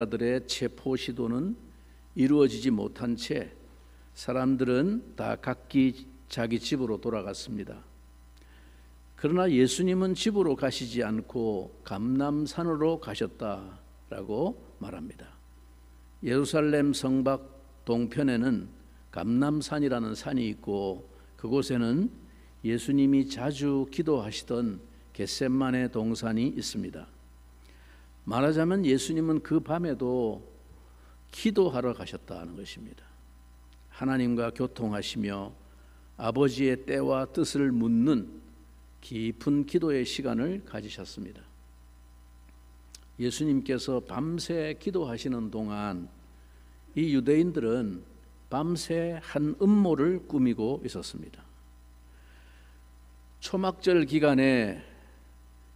들의 체포 시도는 이루어지지 못한 채 사람들은 다 각기 자기 집으로 돌아갔습니다. 그러나 예수님은 집으로 가시지 않고 감람산으로 가셨다라고 말합니다. 예루살렘 성 밖 동편에는 감람산이라는 산이 있고 그곳에는 예수님이 자주 기도하시던 겟세마네 동산이 있습니다. 말하자면 예수님은 그 밤에도 기도하러 가셨다는 것입니다. 하나님과 교통하시며 아버지의 때와 뜻을 묻는 깊은 기도의 시간을 가지셨습니다. 예수님께서 밤새 기도하시는 동안 이 유대인들은 밤새 한 음모를 꾸미고 있었습니다. 초막절 기간에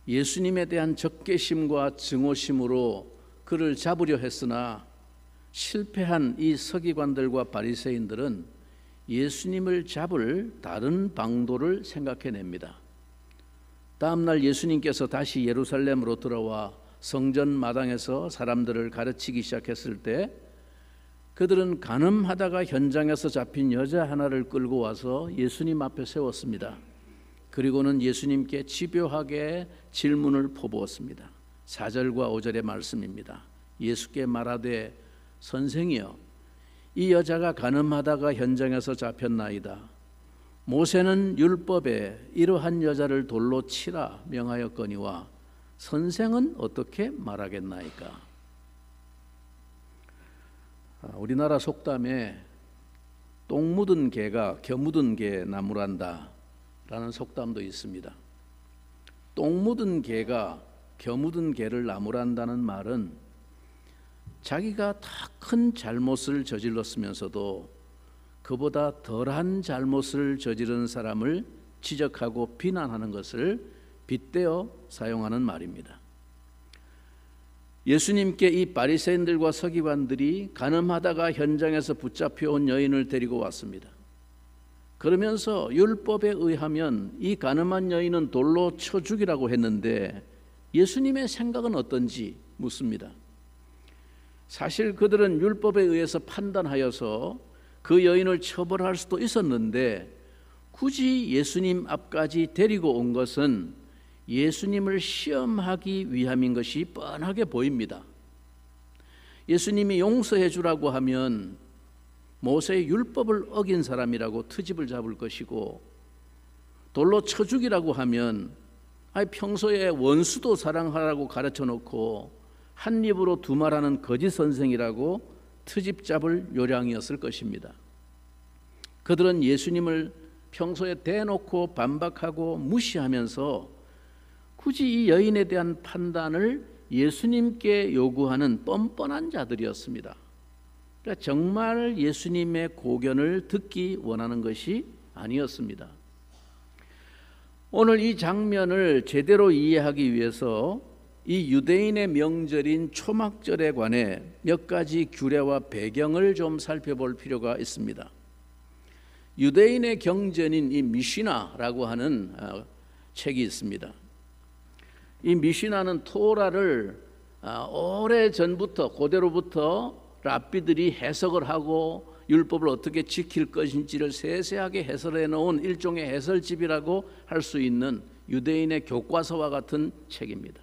예수님에 대한 적개심과 증오심으로 그를 잡으려 했으나 실패한 이 서기관들과 바리새인들은 예수님을 잡을 다른 방도를 생각해냅니다. 다음 날 예수님께서 다시 예루살렘으로 들어와 성전 마당에서 사람들을 가르치기 시작했을 때 그들은 간음하다가 현장에서 잡힌 여자 하나를 끌고 와서 예수님 앞에 세웠습니다. 그리고는 예수님께 집요하게 질문을 퍼부었습니다. 4절과 5절의 말씀입니다. 예수께 말하되 선생이여, 이 여자가 간음하다가 현장에서 잡혔나이다. 모세는 율법에 이러한 여자를 돌로 치라 명하였거니와 선생은 어떻게 말하겠나이까? 우리나라 속담에 똥 묻은 개가 겨 묻은 개 나무란다 라는 속담도 있습니다. 똥 묻은 개가 겨 묻은 개를 나무란다는 말은 자기가 다 큰 잘못을 저질렀으면서도 그보다 덜한 잘못을 저지른 사람을 지적하고 비난하는 것을 빗대어 사용하는 말입니다. 예수님께 이 바리새인들과 서기관들이 간음하다가 현장에서 붙잡혀온 여인을 데리고 왔습니다. 그러면서 율법에 의하면 이 간음한 여인은 돌로 쳐 죽이라고 했는데 예수님의 생각은 어떤지 묻습니다. 사실 그들은 율법에 의해서 판단하여서 그 여인을 처벌할 수도 있었는데 굳이 예수님 앞까지 데리고 온 것은 예수님을 시험하기 위함인 것이 뻔하게 보입니다. 예수님이 용서해 주라고 하면 모세의 율법을 어긴 사람이라고 트집을 잡을 것이고 돌로 쳐 죽이라고 하면 평소에 원수도 사랑하라고 가르쳐 놓고 한 입으로 두 말하는 거짓 선생이라고 트집 잡을 요량이었을 것입니다. 그들은 예수님을 평소에 대놓고 반박하고 무시하면서 굳이 이 여인에 대한 판단을 예수님께 요구하는 뻔뻔한 자들이었습니다. 그러니까 정말 예수님의 고견을 듣기 원하는 것이 아니었습니다. 오늘 이 장면을 제대로 이해하기 위해서 이 유대인의 명절인 초막절에 관해 몇 가지 규례와 배경을 좀 살펴볼 필요가 있습니다. 유대인의 경전인 이 미시나라고 하는 책이 있습니다. 이 미시나는 토라를 오래전부터 고대로부터 랍비들이 해석을 하고 율법을 어떻게 지킬 것인지를 세세하게 해설해 놓은 일종의 해설집이라고 할 수 있는 유대인의 교과서와 같은 책입니다.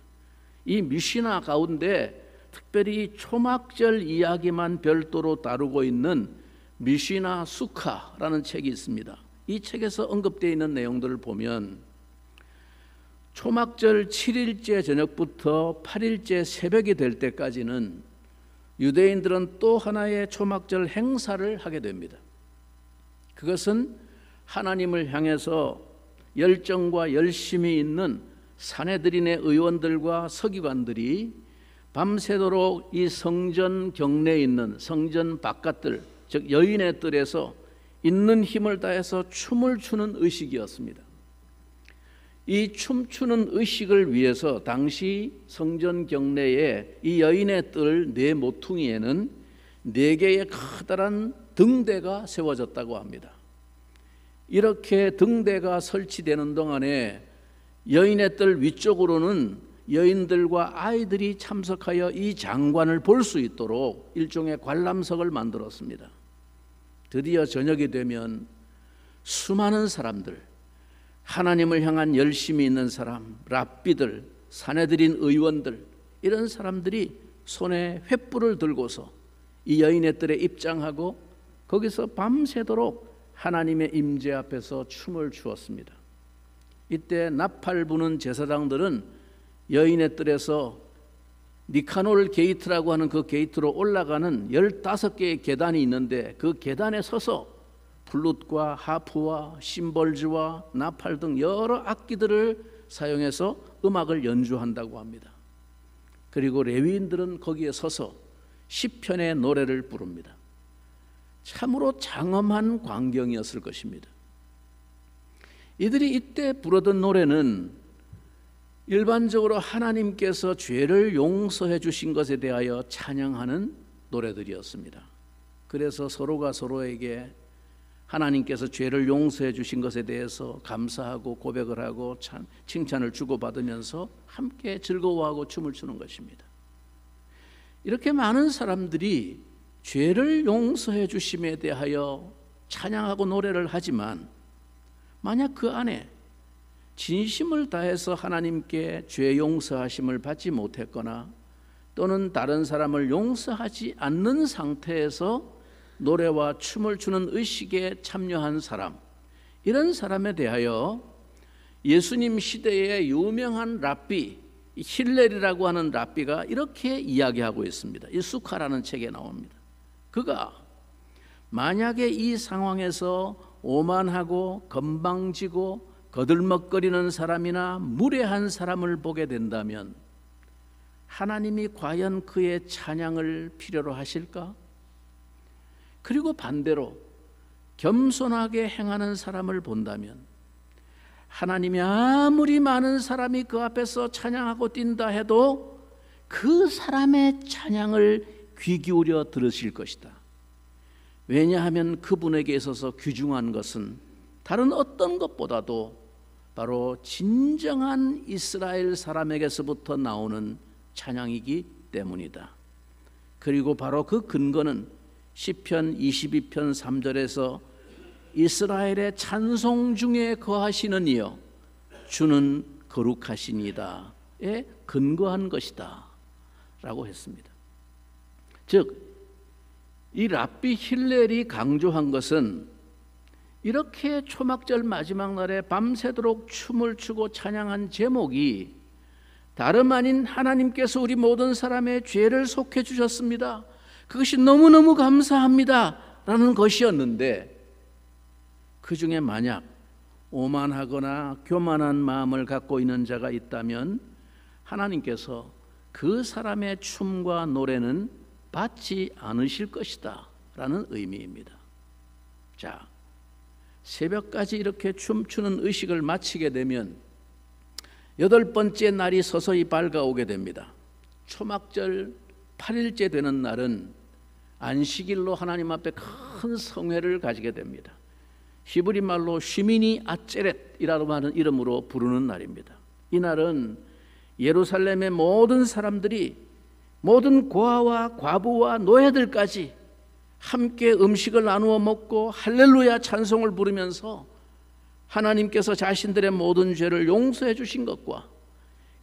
이 미시나 가운데 특별히 초막절 이야기만 별도로 다루고 있는 미시나 수카라는 책이 있습니다. 이 책에서 언급되어 있는 내용들을 보면 초막절 7일째 저녁부터 8일째 새벽이 될 때까지는 유대인들은 또 하나의 초막절 행사를 하게 됩니다. 그것은 하나님을 향해서 열정과 열심이 있는 사내들인의 의원들과 서기관들이 밤새도록 이 성전 경내에 있는 성전 바깥들, 즉 여인의 뜰에서 있는 힘을 다해서 춤을 추는 의식이었습니다. 이 춤추는 의식을 위해서 당시 성전 경내에 이 여인의 뜰 네 모퉁이에는 4개의 커다란 등대가 세워졌다고 합니다. 이렇게 등대가 설치되는 동안에 여인의 뜰 위쪽으로는 여인들과 아이들이 참석하여 이 장관을 볼 수 있도록 일종의 관람석을 만들었습니다. 드디어 저녁이 되면 수많은 사람들, 하나님을 향한 열심이 있는 사람, 랍비들, 사내들인 의원들, 이런 사람들이 손에 횃불을 들고서 이 여인의 뜰에 입장하고 거기서 밤새도록 하나님의 임재 앞에서 춤을 추었습니다. 이때 나팔 부는 제사장들은 여인의 뜰에서 니카놀 게이트라고 하는 그 게이트로 올라가는 15개의 계단이 있는데 그 계단에 서서 플룻과 하프와 심벌즈와 나팔 등 여러 악기들을 사용해서 음악을 연주한다고 합니다. 그리고 레위인들은 거기에 서서 시편의 노래를 부릅니다. 참으로 장엄한 광경이었을 것입니다. 이들이 이때 부르던 노래는 일반적으로 하나님께서 죄를 용서해 주신 것에 대하여 찬양하는 노래들이었습니다. 그래서 서로가 서로에게 하나님께서 죄를 용서해 주신 것에 대해서 감사하고 고백을 하고 칭찬을 주고받으면서 함께 즐거워하고 춤을 추는 것입니다. 이렇게 많은 사람들이 죄를 용서해 주심에 대하여 찬양하고 노래를 하지만 만약 그 안에 진심을 다해서 하나님께 죄 용서하심을 받지 못했거나 또는 다른 사람을 용서하지 않는 상태에서 노래와 춤을 추는 의식에 참여한 사람, 이런 사람에 대하여 예수님 시대의 유명한 랍비 힐렐이라고 하는 랍비가 이렇게 이야기하고 있습니다. 이 수카라는 책에 나옵니다. 그가 만약에 이 상황에서 오만하고 건방지고 거들먹거리는 사람이나 무례한 사람을 보게 된다면 하나님이 과연 그의 찬양을 필요로 하실까? 그리고 반대로 겸손하게 행하는 사람을 본다면 하나님이 아무리 많은 사람이 그 앞에서 찬양하고 뛴다 해도 그 사람의 찬양을 귀 기울여 들으실 것이다. 왜냐하면 그분에게 있어서 귀중한 것은 다른 어떤 것보다도 바로 진정한 이스라엘 사람에게서부터 나오는 찬양이기 때문이다. 그리고 바로 그 근거는 시편 22편 3절에서 이스라엘의 찬송 중에 거하시는 이여 주는 거룩하시니다에 근거한 것이다 라고 했습니다. 즉 이 랍비 힐렐이 강조한 것은 이렇게 초막절 마지막 날에 밤새도록 춤을 추고 찬양한 제목이 다름 아닌 하나님께서 우리 모든 사람의 죄를 속해 주셨습니다. 그것이 너무너무 감사합니다 라는 것이었는데, 그 중에 만약 오만하거나 교만한 마음을 갖고 있는 자가 있다면 하나님께서 그 사람의 춤과 노래는 받지 않으실 것이다 라는 의미입니다. 자, 새벽까지 이렇게 춤추는 의식을 마치게 되면 8번째 날이 서서히 밝아오게 됩니다. 초막절 8일째 되는 날은 안식일로 하나님 앞에 큰 성회를 가지게 됩니다. 히브리 말로 쉬미니 아체렛이라고 하는 이름으로 부르는 날입니다. 이 날은 예루살렘의 모든 사람들이, 모든 고아와 과부와 노예들까지 함께 음식을 나누어 먹고 할렐루야 찬송을 부르면서 하나님께서 자신들의 모든 죄를 용서해 주신 것과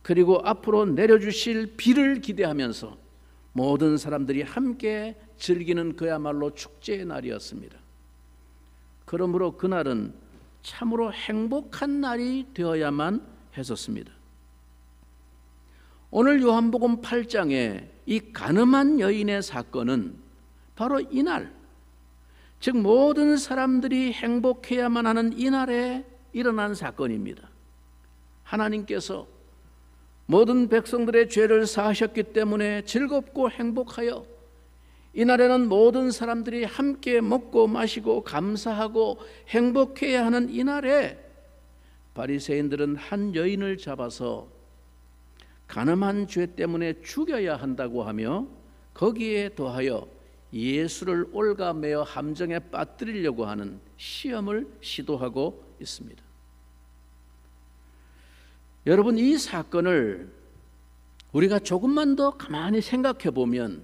그리고 앞으로 내려주실 비를 기대하면서 모든 사람들이 함께 즐기는 그야말로 축제의 날이었습니다. 그러므로 그날은 참으로 행복한 날이 되어야만 했었습니다. 오늘 요한복음 8장에 이 간음한 여인의 사건은 바로 이날, 즉 모든 사람들이 행복해야만 하는 이날에 일어난 사건입니다. 하나님께서 모든 백성들의 죄를 사하셨기 때문에 즐겁고 행복하여 이날에는 모든 사람들이 함께 먹고 마시고 감사하고 행복해야 하는 이날에 바리새인들은 한 여인을 잡아서 간음한 죄 때문에 죽여야 한다고 하며 거기에 더하여 예수를 올가매어 함정에 빠뜨리려고 하는 시험을 시도하고 있습니다. 여러분, 이 사건을 우리가 조금만 더 가만히 생각해 보면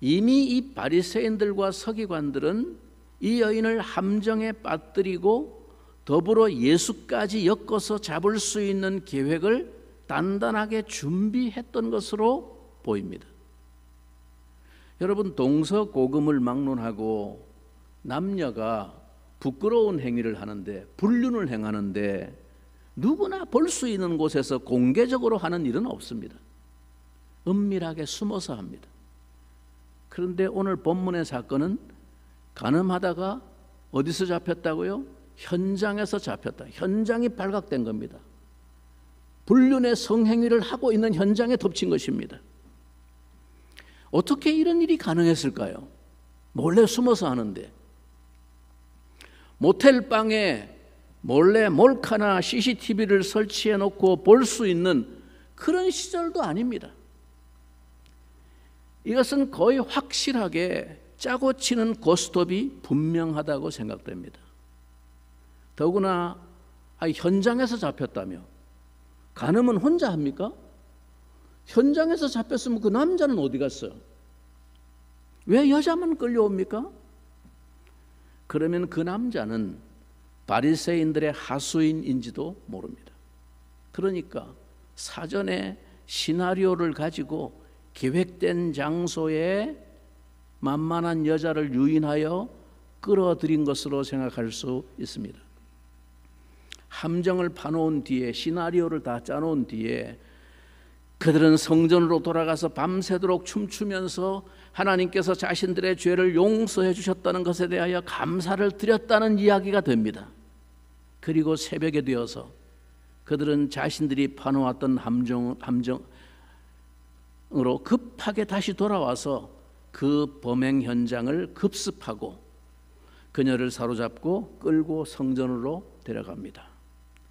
이미 이 바리새인들과 서기관들은 이 여인을 함정에 빠뜨리고 더불어 예수까지 엮어서 잡을 수 있는 계획을 단단하게 준비했던 것으로 보입니다. 여러분, 동서고금을 막론하고 남녀가 부끄러운 행위를 하는데, 불륜을 행하는데 누구나 볼 수 있는 곳에서 공개적으로 하는 일은 없습니다. 은밀하게 숨어서 합니다. 그런데 오늘 본문의 사건은 간음하다가 어디서 잡혔다고요? 현장에서 잡혔다. 현장이 발각된 겁니다. 불륜의 성행위를 하고 있는 현장에 덮친 것입니다. 어떻게 이런 일이 가능했을까요? 몰래 숨어서 하는데, 모텔 방에 몰래 몰카나 CCTV를 설치해 놓고 볼 수 있는 그런 시절도 아닙니다. 이것은 거의 확실하게 짜고 치는 고스톱이 분명하다고 생각됩니다. 더구나 현장에서 잡혔다며, 간음은 혼자 합니까? 현장에서 잡혔으면 그 남자는 어디 갔어요? 왜 여자만 끌려옵니까? 그러면 그 남자는 바리새인들의 하수인인지도 모릅니다. 그러니까 사전에 시나리오를 가지고 계획된 장소에 만만한 여자를 유인하여 끌어들인 것으로 생각할 수 있습니다. 함정을 파놓은 뒤에, 시나리오를 다 짜놓은 뒤에 그들은 성전으로 돌아가서 밤새도록 춤추면서 하나님께서 자신들의 죄를 용서해 주셨다는 것에 대하여 감사를 드렸다는 이야기가 됩니다. 그리고 새벽에 되어서 그들은 자신들이 파놓았던 함정으로 급하게 다시 돌아와서 그 범행 현장을 급습하고 그녀를 사로잡고 끌고 성전으로 데려갑니다.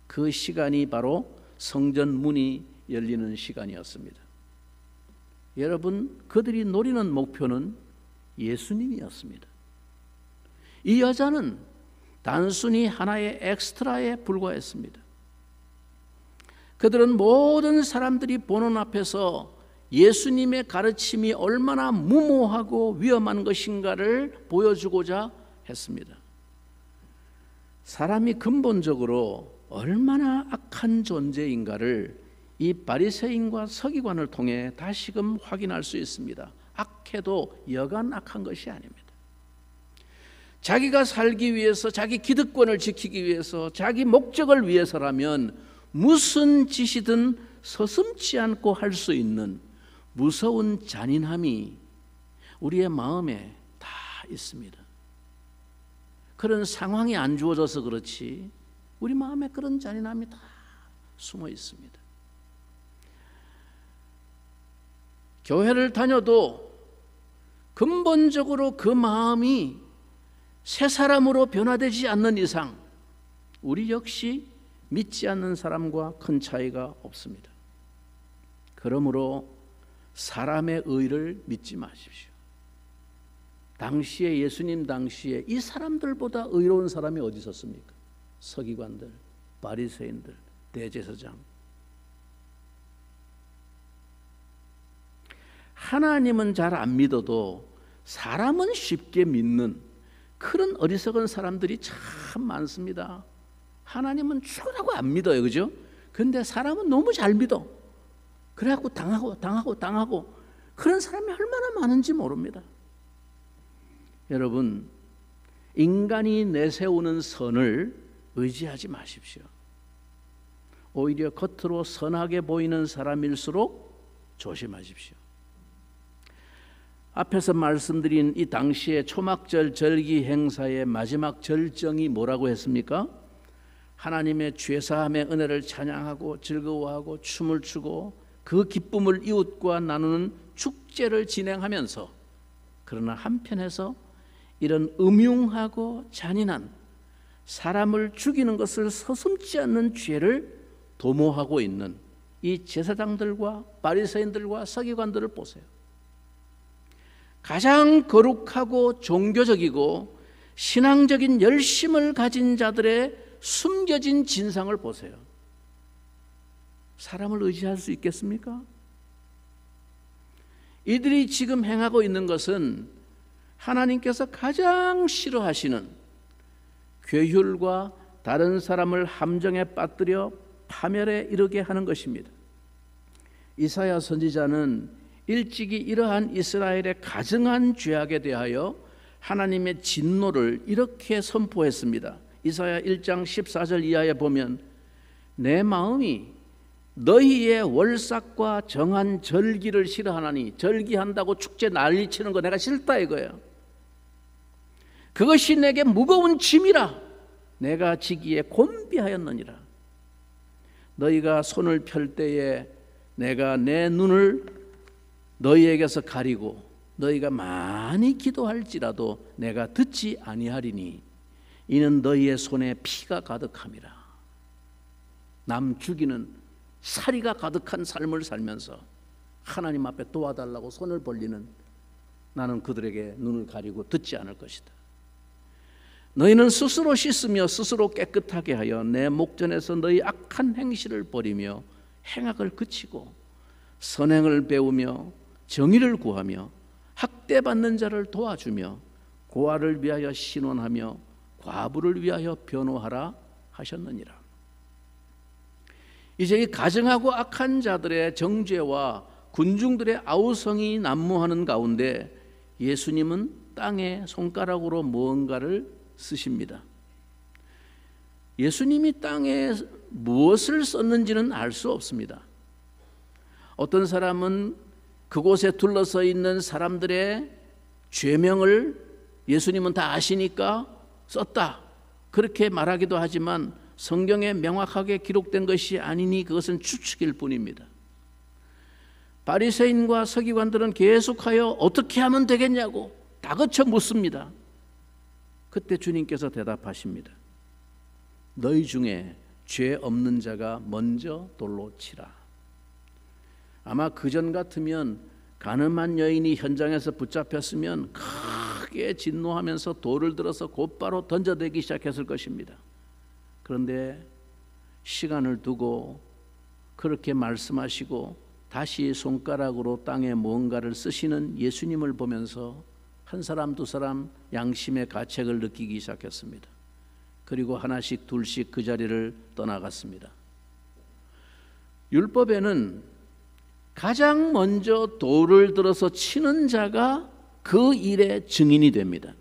그 시간이 바로 성전 문이 열리는 시간이었습니다. 여러분, 그들이 노리는 목표는 예수님이었습니다. 이 여자는 단순히 하나의 엑스트라에 불과했습니다. 그들은 모든 사람들이 보는 앞에서 예수님의 가르침이 얼마나 무모하고 위험한 것인가를 보여주고자 했습니다. 사람이 근본적으로 얼마나 악한 존재인가를 이 바리새인과 서기관을 통해 다시금 확인할 수 있습니다. 악해도 여간 악한 것이 아닙니다. 자기가 살기 위해서, 자기 기득권을 지키기 위해서, 자기 목적을 위해서라면 무슨 짓이든 서슴지 않고 할 수 있는 무서운 잔인함이 우리의 마음에 다 있습니다. 그런 상황이 안 주어져서 그렇지 우리 마음에 그런 잔인함이 다 숨어 있습니다. 교회를 다녀도 근본적으로 그 마음이 새 사람으로 변화되지 않는 이상 우리 역시 믿지 않는 사람과 큰 차이가 없습니다. 그러므로 사람의 의를 믿지 마십시오. 당시에, 예수님 당시에 이 사람들보다 의로운 사람이 어디 있었습니까? 서기관들, 바리새인들, 대제사장. 하나님은 잘 안 믿어도 사람은 쉽게 믿는 그런 어리석은 사람들이 참 많습니다. 하나님은 죽으라고 안 믿어요, 그죠? 근데 사람은 너무 잘 믿어. 그래갖고 당하고 그런 사람이 얼마나 많은지 모릅니다. 여러분, 인간이 내세우는 선을 의지하지 마십시오. 오히려 겉으로 선하게 보이는 사람일수록 조심하십시오. 앞에서 말씀드린 이 당시의 초막절 절기 행사의 마지막 절정이 뭐라고 했습니까? 하나님의 죄사함의 은혜를 찬양하고 즐거워하고 춤을 추고 그 기쁨을 이웃과 나누는 축제를 진행하면서, 그러나 한편에서 이런 음흉하고 잔인한 사람을 죽이는 것을 서슴지 않는 죄를 도모하고 있는 이 제사장들과 바리새인들과 서기관들을 보세요. 가장 거룩하고 종교적이고 신앙적인 열심을 가진 자들의 숨겨진 진상을 보세요. 사람을 의지할 수 있겠습니까? 이들이 지금 행하고 있는 것은 하나님께서 가장 싫어하시는 괴휼과 다른 사람을 함정에 빠뜨려 파멸에 이르게 하는 것입니다. 이사야 선지자는 일찍이 이러한 이스라엘의 가증한 죄악에 대하여 하나님의 진노를 이렇게 선포했습니다. 이사야 1장 14절 이하에 보면 내 마음이 너희의 월삭과 정한 절기를 싫어하나니, 절기한다고 축제 난리치는 거 내가 싫다 이거예요. 그것이 내게 무거운 짐이라 내가 지기에 곤비하였느니라. 너희가 손을 펼 때에 내가 내 눈을 너희에게서 가리고 너희가 많이 기도할지라도 내가 듣지 아니하리니 이는 너희의 손에 피가 가득함이라. 남 죽이는 살이가 가득한 삶을 살면서 하나님 앞에 도와달라고 손을 벌리는 나는 그들에게 눈을 가리고 듣지 않을 것이다. 너희는 스스로 씻으며 스스로 깨끗하게 하여 내 목전에서 너희 악한 행실을 버리며 행악을 그치고 선행을 배우며 정의를 구하며 학대받는 자를 도와주며 고아를 위하여 신원하며 과부를 위하여 변호하라 하셨느니라. 이제 이 가증하고 악한 자들의 정죄와 군중들의 아우성이 난무하는 가운데 예수님은 땅에 손가락으로 무언가를 쓰십니다. 예수님이 땅에 무엇을 썼는지는 알 수 없습니다. 어떤 사람은 그곳에 둘러서 있는 사람들의 죄명을 예수님은 다 아시니까 썼다 그렇게 말하기도 하지만 성경에 명확하게 기록된 것이 아니니 그것은 추측일 뿐입니다. 바리새인과 서기관들은 계속하여 어떻게 하면 되겠냐고 다그쳐 묻습니다. 그때 주님께서 대답하십니다. 너희 중에 죄 없는 자가 먼저 돌로 치라. 아마 그전 같으면 가늠한 여인이 현장에서 붙잡혔으면 크게 진노하면서 돌을 들어서 곧바로 던져대기 시작했을 것입니다. 그런데 시간을 두고 그렇게 말씀하시고 다시 손가락으로 땅에 무언가를 쓰시는 예수님을 보면서 한 사람 두 사람 양심의 가책을 느끼기 시작했습니다. 그리고 하나씩 둘씩 그 자리를 떠나갔습니다. 율법에는 가장 먼저 돌을 들어서 치는 자가 그 일의 증인이 됩니다.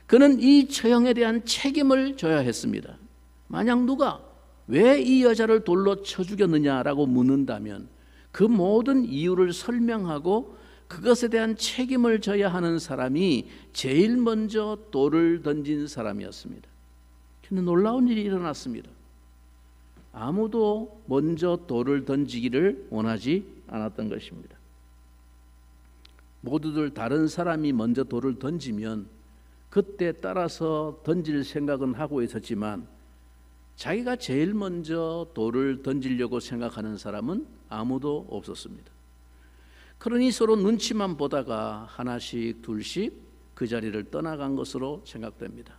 그는 이 처형에 대한 책임을 져야 했습니다. 만약 누가 왜 이 여자를 돌로 쳐 죽였느냐라고 묻는다면 그 모든 이유를 설명하고 그것에 대한 책임을 져야 하는 사람이 제일 먼저 돌을 던진 사람이었습니다. 그런데 놀라운 일이 일어났습니다. 아무도 먼저 돌을 던지기를 원하지 않았던 것입니다. 모두들 다른 사람이 먼저 돌을 던지면 그때 따라서 던질 생각은 하고 있었지만 자기가 제일 먼저 돌을 던지려고 생각하는 사람은 아무도 없었습니다. 그러니 서로 눈치만 보다가 하나씩 둘씩 그 자리를 떠나간 것으로 생각됩니다.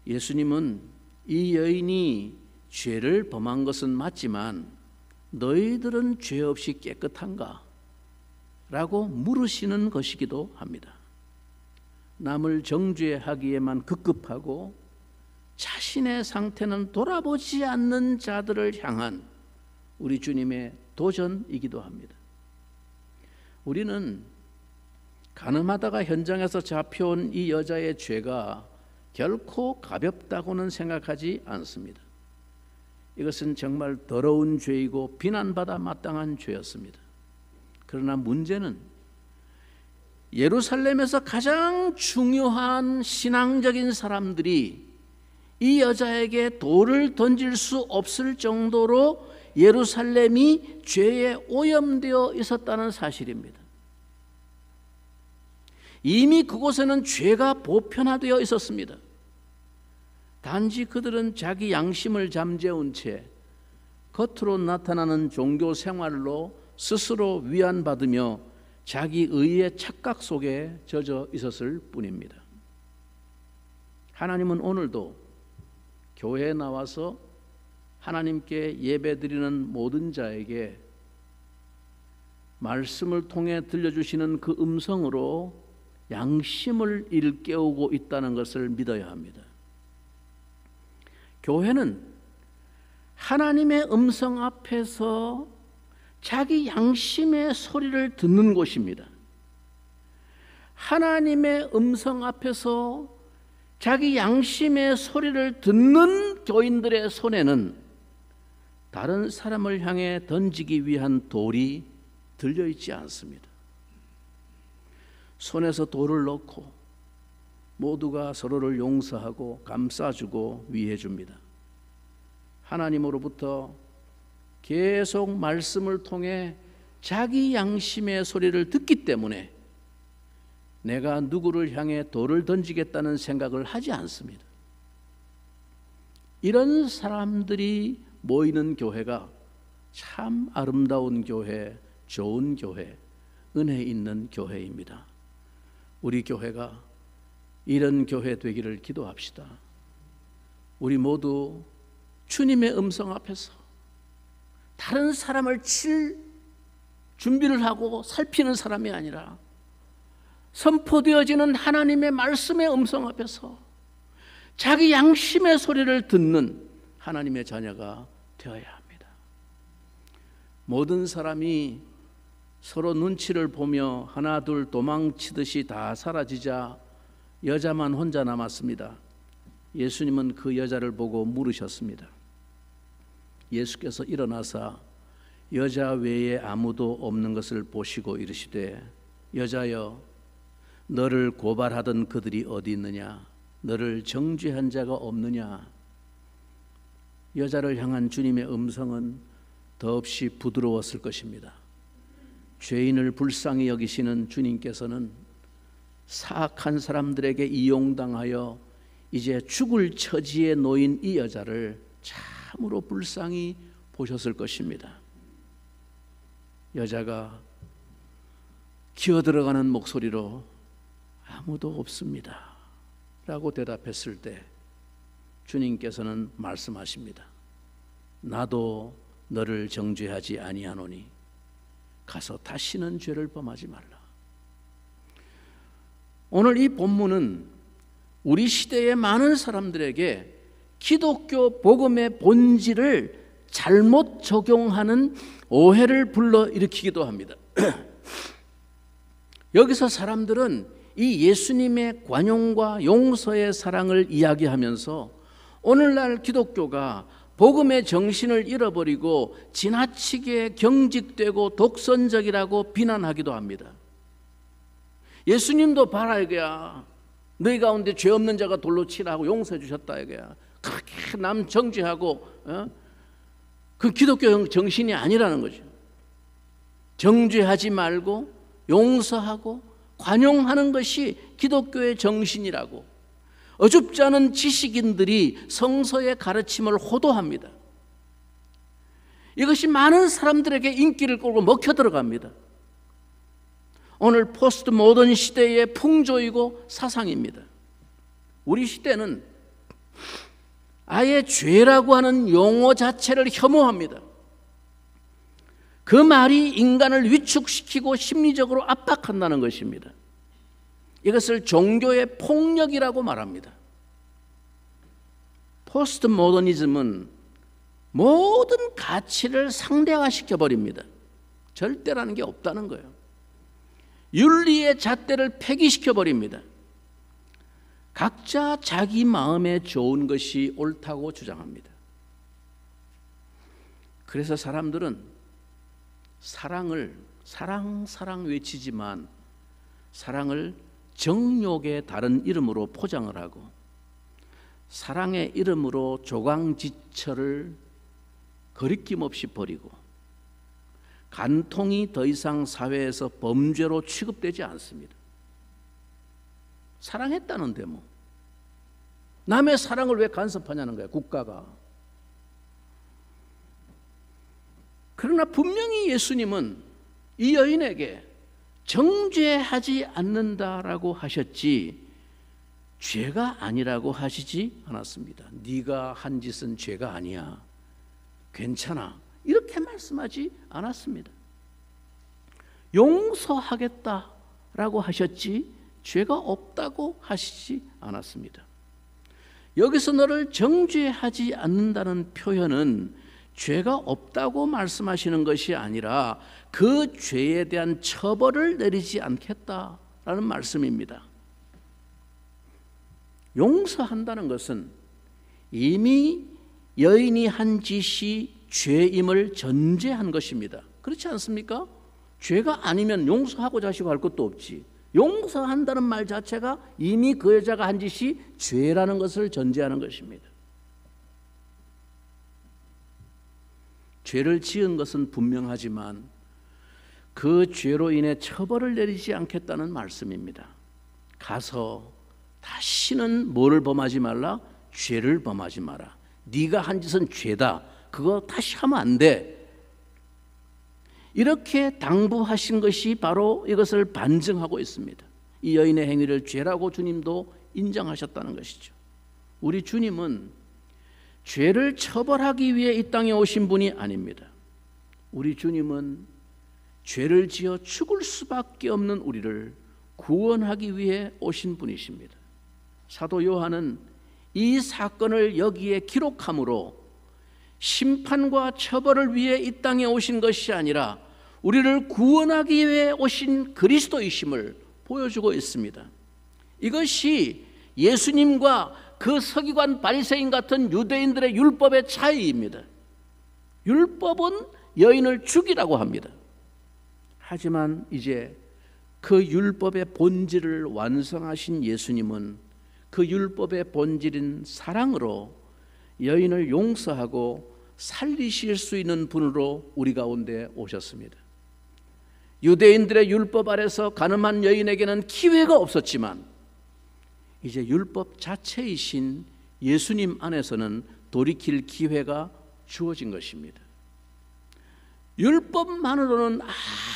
예수님은 이 여인이 죄를 범한 것은 맞지만 너희들은 죄 없이 깨끗한가? 라고 물으시는 것이기도 합니다. 남을 정죄하기에만 급급하고 자신의 상태는 돌아보지 않는 자들을 향한 우리 주님의 도전이기도 합니다. 우리는 가늠하다가 현장에서 잡혀온 이 여자의 죄가 결코 가볍다고는 생각하지 않습니다. 이것은 정말 더러운 죄이고 비난받아 마땅한 죄였습니다. 그러나 문제는 예루살렘에서 가장 중요한 신앙적인 사람들이 이 여자에게 돌을 던질 수 없을 정도로 예루살렘이 죄에 오염되어 있었다는 사실입니다. 이미 그곳에는 죄가 보편화되어 있었습니다. 단지 그들은 자기 양심을 잠재운 채 겉으로 나타나는 종교 생활로 스스로 위안받으며 자기 의의 착각 속에 젖어 있었을 뿐입니다. 하나님은 오늘도 교회에 나와서 하나님께 예배드리는 모든 자에게 말씀을 통해 들려주시는 그 음성으로 양심을 일깨우고 있다는 것을 믿어야 합니다. 교회는 하나님의 음성 앞에서 자기 양심의 소리를 듣는 곳입니다. 하나님의 음성 앞에서 자기 양심의 소리를 듣는 교인들의 손에는 다른 사람을 향해 던지기 위한 돌이 들려있지 않습니다. 손에서 돌을 넣고 모두가 서로를 용서하고 감싸주고 위해줍니다. 하나님으로부터 계속 말씀을 통해 자기 양심의 소리를 듣기 때문에 내가 누구를 향해 돌을 던지겠다는 생각을 하지 않습니다. 이런 사람들이 모이는 교회가 참 아름다운 교회, 좋은 교회, 은혜 있는 교회입니다. 우리 교회가 이런 교회 되기를 기도합시다. 우리 모두 주님의 음성 앞에서 다른 사람을 칠 준비를 하고 살피는 사람이 아니라 선포되어지는 하나님의 말씀의 음성 앞에서 자기 양심의 소리를 듣는 하나님의 자녀가 되어야 합니다. 모든 사람이 서로 눈치를 보며 하나 둘 도망치듯이 다 사라지자 여자만 혼자 남았습니다. 예수님은 그 여자를 보고 물으셨습니다. 예수께서 일어나사 여자 외에 아무도 없는 것을 보시고 이르시되 여자여 너를 고발하던 그들이 어디 있느냐? 너를 정죄한 자가 없느냐? 여자를 향한 주님의 음성은 더없이 부드러웠을 것입니다. 죄인을 불쌍히 여기시는 주님께서는 사악한 사람들에게 이용당하여 이제 죽을 처지에 놓인 이 여자를 참으로 불쌍히 보셨을 것입니다. 여자가 기어들어가는 목소리로 아무도 없습니다 라고 대답했을 때 주님께서는 말씀하십니다. 나도 너를 정죄하지 아니하노니 가서 다시는 죄를 범하지 말라. 오늘 이 본문은 우리 시대의 많은 사람들에게 기독교 복음의 본질을 잘못 적용하는 오해를 불러일으키기도 합니다. 여기서 사람들은 이 예수님의 관용과 용서의 사랑을 이야기하면서 오늘날 기독교가 복음의 정신을 잃어버리고 지나치게 경직되고 독선적이라고 비난하기도 합니다. 예수님도 봐라 이거야. 너희 가운데 죄 없는 자가 돌로 치라고 용서해 주셨다 이거야. 그렇게 남 정죄하고 그 기독교 정신이 아니라는 거죠. 정죄하지 말고 용서하고 관용하는 것이 기독교의 정신이라고 어줍지 않은 지식인들이 성서의 가르침을 호도합니다. 이것이 많은 사람들에게 인기를 끌고 먹혀 들어갑니다. 오늘 포스트 모던 시대의 풍조이고 사상입니다. 우리 시대는 아예 죄라고 하는 용어 자체를 혐오합니다. 그 말이 인간을 위축시키고 심리적으로 압박한다는 것입니다. 이것을 종교의 폭력이라고 말합니다. 포스트 모더니즘은 모든 가치를 상대화시켜버립니다. 절대라는 게 없다는 거예요. 윤리의 잣대를 폐기시켜버립니다. 각자 자기 마음에 좋은 것이 옳다고 주장합니다. 그래서 사람들은 사랑을 사랑 외치지만 사랑을 정욕의 다른 이름으로 포장을 하고 사랑의 이름으로 조강지처를 거리낌 없이 버리고 간통이 더 이상 사회에서 범죄로 취급되지 않습니다. 사랑했다는데 뭐 남의 사랑을 왜 간섭하냐는 거야 국가가. 그러나 분명히 예수님은 이 여인에게 정죄하지 않는다라고 하셨지 죄가 아니라고 하시지 않았습니다. 네가 한 짓은 죄가 아니야. 괜찮아. 이렇게 말씀하지 않았습니다. 용서하겠다라고 하셨지 죄가 없다고 하시지 않았습니다. 여기서 너를 정죄하지 않는다는 표현은 죄가 없다고 말씀하시는 것이 아니라 그 죄에 대한 처벌을 내리지 않겠다라는 말씀입니다. 용서한다는 것은 이미 여인이 한 짓이 죄임을 전제한 것입니다. 그렇지 않습니까? 죄가 아니면 용서하고자 하시고 할 것도 없지. 용서한다는 말 자체가 이미 그 여자가 한 짓이 죄라는 것을 전제하는 것입니다. 죄를 지은 것은 분명하지만 그 죄로 인해 처벌을 내리지 않겠다는 말씀입니다. 가서 다시는 뭐를 범하지 말라? 죄를 범하지 마라. 네가 한 짓은 죄다. 그거 다시 하면 안 돼. 이렇게 당부하신 것이 바로 이것을 반증하고 있습니다. 이 여인의 행위를 죄라고 주님도 인정하셨다는 것이죠. 우리 주님은 죄를 처벌하기 위해 이 땅에 오신 분이 아닙니다. 우리 주님은 죄를 지어 죽을 수밖에 없는 우리를 구원하기 위해 오신 분이십니다. 사도 요한은 이 사건을 여기에 기록함으로 심판과 처벌을 위해 이 땅에 오신 것이 아니라 우리를 구원하기 위해 오신 그리스도이심을 보여주고 있습니다. 이것이 예수님과 그 서기관 바리새인 같은 유대인들의 율법의 차이입니다. 율법은 여인을 죽이라고 합니다. 하지만 이제 그 율법의 본질을 완성하신 예수님은 그 율법의 본질인 사랑으로 여인을 용서하고 살리실 수 있는 분으로 우리 가운데 오셨습니다. 유대인들의 율법 아래서 간음한 여인에게는 기회가 없었지만 이제 율법 자체이신 예수님 안에서는 돌이킬 기회가 주어진 것입니다. 율법만으로는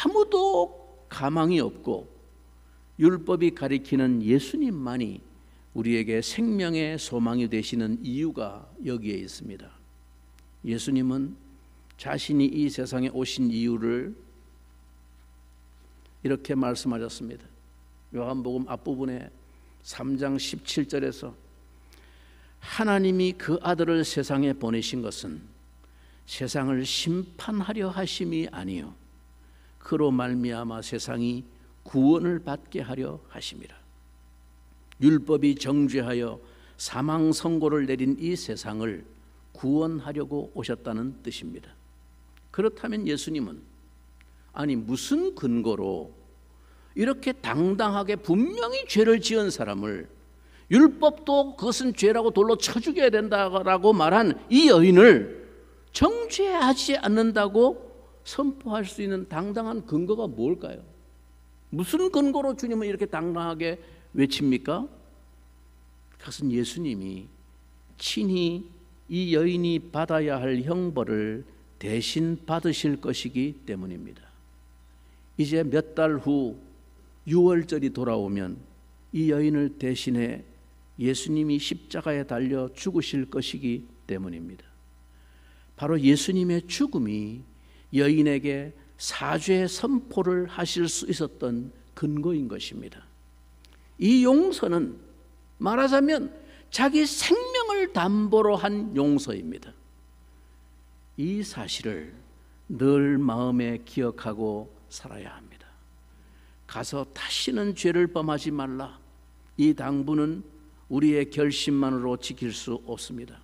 아무도 가망이 없고 율법이 가리키는 예수님만이 우리에게 생명의 소망이 되시는 이유가 여기에 있습니다. 예수님은 자신이 이 세상에 오신 이유를 이렇게 말씀하셨습니다. 요한복음 앞부분에 3장 17절에서 하나님이 그 아들을 세상에 보내신 것은 세상을 심판하려 하심이 아니요 그로 말미암아 세상이 구원을 받게 하려 하심이라. 율법이 정죄하여 사망 선고를 내린 이 세상을 구원하려고 오셨다는 뜻입니다. 그렇다면 예수님은 아니 무슨 근거로 이렇게 당당하게 분명히 죄를 지은 사람을 율법도 그것은 죄라고 돌로 쳐 죽여야 된다고 말한 이 여인을 정죄하지 않는다고 선포할 수 있는 당당한 근거가 뭘까요? 무슨 근거로 주님은 이렇게 당당하게 외칩니까? 그것은 예수님이 친히 이 여인이 받아야 할 형벌을 대신 받으실 것이기 때문입니다. 이제 몇 달 후 6월절이 돌아오면 이 여인을 대신해 예수님이 십자가에 달려 죽으실 것이기 때문입니다. 바로 예수님의 죽음이 여인에게 사죄 선포를 하실 수 있었던 근거인 것입니다. 이 용서는 말하자면 자기 생명을 담보로 한 용서입니다. 이 사실을 늘 마음에 기억하고 살아야 합니다. 가서 다시는 죄를 범하지 말라. 이 당부는 우리의 결심만으로 지킬 수 없습니다.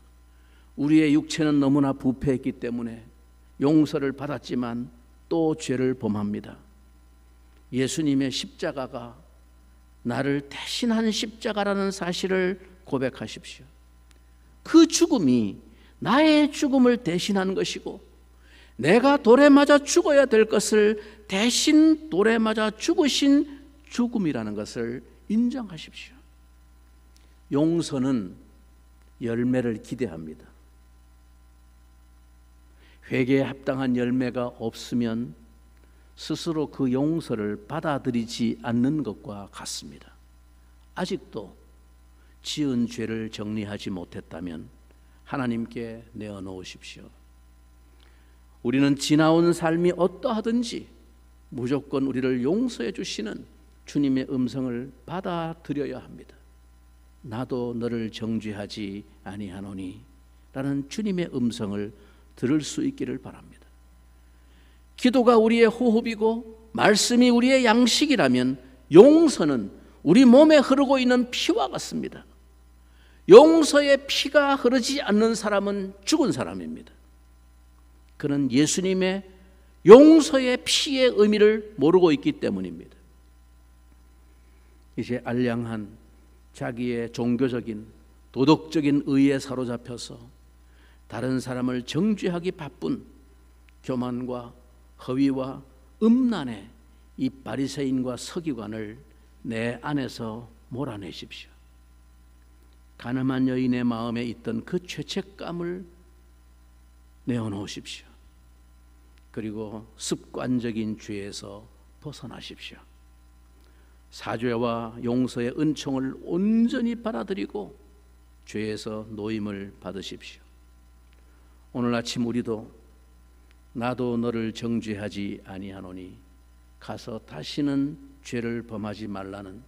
우리의 육체는 너무나 부패했기 때문에 용서를 받았지만 또 죄를 범합니다. 예수님의 십자가가 나를 대신한 십자가라는 사실을 고백하십시오. 그 죽음이 나의 죽음을 대신한 것이고 내가 돌에 맞아 죽어야 될 것을 대신 돌에 맞아 죽으신 죽음이라는 것을 인정하십시오. 용서는 열매를 기대합니다. 회개에 합당한 열매가 없으면 스스로 그 용서를 받아들이지 않는 것과 같습니다. 아직도 지은 죄를 정리하지 못했다면 하나님께 내어놓으십시오. 우리는 지나온 삶이 어떠하든지 무조건 우리를 용서해 주시는 주님의 음성을 받아들여야 합니다. 나도 너를 정죄하지 아니하노니 라는 주님의 음성을 들을 수 있기를 바랍니다. 기도가 우리의 호흡이고 말씀이 우리의 양식이라면 용서는 우리 몸에 흐르고 있는 피와 같습니다. 용서의 피가 흐르지 않는 사람은 죽은 사람입니다. 그는 예수님의 용서의 피의 의미를 모르고 있기 때문입니다. 이제 알량한 자기의 종교적인 도덕적인 의에 사로잡혀서 다른 사람을 정죄하기 바쁜 교만과 허위와 음란의 이 바리새인과 서기관을 내 안에서 몰아내십시오. 가늠한 여인의 마음에 있던 그 죄책감을 내어놓으십시오. 그리고 습관적인 죄에서 벗어나십시오. 사죄와 용서의 은총을 온전히 받아들이고 죄에서 노임을 받으십시오. 오늘 아침 우리도 나도 너를 정죄하지 아니하노니 가서 다시는 죄를 범하지 말라는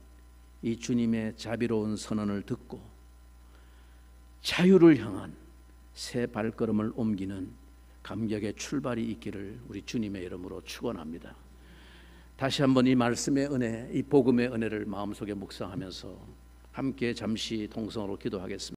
이 주님의 자비로운 선언을 듣고 자유를 향한 새 발걸음을 옮기는 감격의 출발이 있기를 우리 주님의 이름으로 축원합니다. 다시 한번 이 말씀의 은혜, 이 복음의 은혜를 마음속에 묵상하면서 함께 잠시 동성으로 기도하겠습니다.